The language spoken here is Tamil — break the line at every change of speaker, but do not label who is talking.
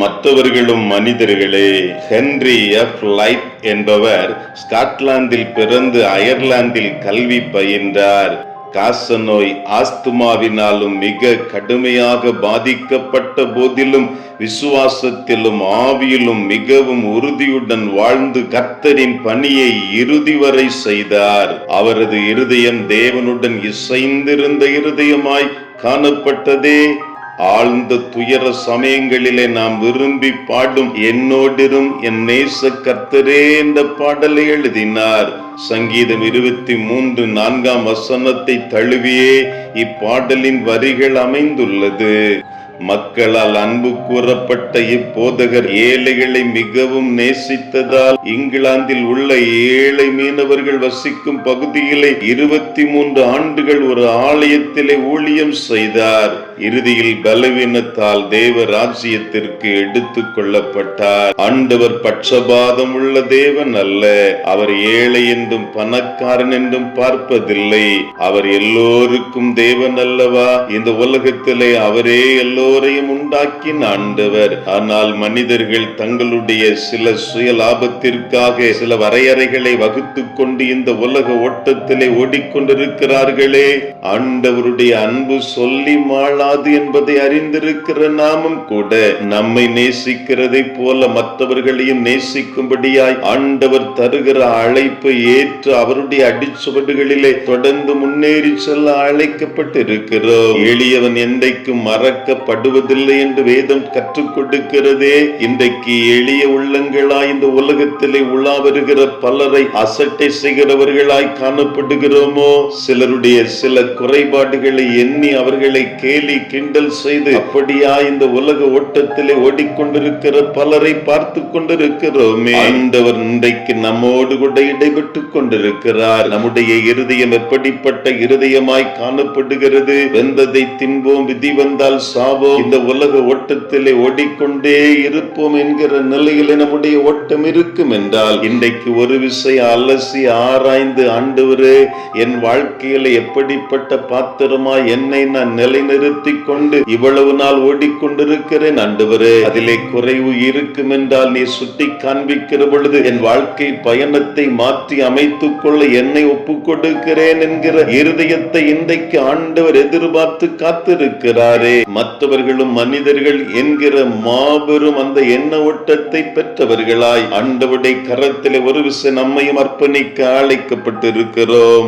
மற்றவர்களும் மனிதர்களே. ஹென்றி எஃப் லைட் என்பவர் ஸ்காட்லாந்தில் பிறந்து அயர்லாந்தில் கல்வி பயின்றார். காசநோய், ஆஸ்துமாவினாலும் மிக கடுமையாக பாதிக்கப்பட்ட போதிலும் விசுவாசத்திலும் ஆவியிலும் மிகவும் உறுதியுடன் வாழ்ந்து கர்த்தரின் பணியை இறுதி வரை செய்தார். அவரது இருதயம் தேவனுடன் இசைந்திருந்த இருதயமாய் காணப்பட்டதே. ஆழ்ந்த துயர சமயங்களிலே நாம் விரும்பி பாடும் என்னோடிரும் என் நேச கர்த்தரே என்ற பாடலை எழுதினார். சங்கீதம் 23:4 தழுவியே இப்பாடலின் வரிகள் அமைந்துள்ளது. மக்களால் அன்பு கூறப்பட்ட இப்போதகர் ஏழைகளை மிகவும் நேசித்ததால் இங்கிலாந்தில் உள்ள ஏழை மீனவர்கள் வசிக்கும் பகுதியிலே 23 ஆண்டுகள் ஒரு ஆலயத்திலே ஊழியம் செய்தார். இறுதியில் பலவீனத்தால் தேவ ராஜ்யத்திற்கு எடுத்துக் கொள்ளப்பட்டார். ஆண்டவர் பட்சபாதம் உள்ள தேவன் அல்ல. அவர் ஏழை என்றும் பணக்காரன் என்றும் பார்ப்பதில்லை. அவர் எல்லோருக்கும் தேவன் அல்லவா? இந்த உலகத்திலே அவரே எல்லோரையும் உண்டாக்கின ஆண்டவர். ஆனால் மனிதர்கள் தங்களுடைய சில சுய லாபத்திற்காக சில வரையறைகளை வகுத்துக் கொண்டு இந்த உலக ஓட்டத்திலே ஓடிக்கொண்டிருக்கிறார்களே. ஆண்டவருடைய அன்பு சொல்லி மாளாது என்பதை அறிந்திருக்கிற நாமும் கூட நம்மை நேசிக்கிறதை போல மற்றவர்களையும் நேசிக்கும்படியாய் ஆண்டவர் தருகிற அழைப்பை ஏற்று அவருடைய அடிச்சுவடுகளிலே தொடர்ந்து முன்னேறி செல்ல அழைக்கப்பட்டிருக்கிறோம். எளியவன் என்றைக்கும் மறக்கப்படுவதில்லை என்று வேதம் கற்றுக் கொடுக்கிறதே. இன்றைக்கு எளிய உள்ளங்களாய் இந்த உலகத்திலே உலா வருகிற பலரை அசட்டை செய்கிறவர்களாய் காணப்படுகிறோமோ? சிலருடைய சில குறைபாடுகளை எண்ணி அவர்களை கேலி கிண்டல் செய்து அப்படியா இந்த உலக ஓட்டத்திலே ஓடிக்கொண்டிருக்கிற பலரை பார்த்து கொண்டிருக்கிறோமே. ஆண்டவர் இன்றைக்கு நம்மோடு கூட இடைபெற்றுக் கொண்டிருக்கிறார். நம்முடைய இருதயம் எப்படிப்பட்ட இருதயமாய் காணப்படுகிறது? வெந்ததை தின்போம், விதி வந்தால் சாவோம், இந்த உலக ஓட்டத்திலே ஓடிக்கொண்டே இருப்போம் என்கிற நிலையிலே நம்முடைய ஓட்டம் இருக்கும் என்றால் இன்றைக்கு ஒரு விஷயம் அலசி ஆராய்ந்து, ஆண்டவரே என் வாழ்க்கையில எப்படிப்பட்ட பாத்திரமாய் என்னை நான் நிலைநிறுத்தி கொண்டு இவ்வளவு நாள் ஓடிக்கொண்டிருக்கிறேன் ஆண்டவரே, அதிலே குறைவு இருக்கும் என்றால் நீ சுட்டி காண்பிக்கிற பொழுது என் வாழ்க்கை பயணத்தை மாற்றி அமைத்துக் கொள்ள என்னை ஒப்புக் கொடுக்கிறேன் என்கிற இருதயத்தை இன்றைக்கு ஆண்டவர் எதிர்பார்த்து காத்திருக்கிறாரே. மற்றவர்களும் மனிதர்கள் என்கிற மாபெரும் அந்த எண்ண ஓட்டத்தை பெற்றவர்களாய் ஆண்டவருடைய கரத்திலே ஒரு விஷயம் நம்மையும் அர்ப்பணிக்க அழைக்கப்பட்டிருக்கிறோம்.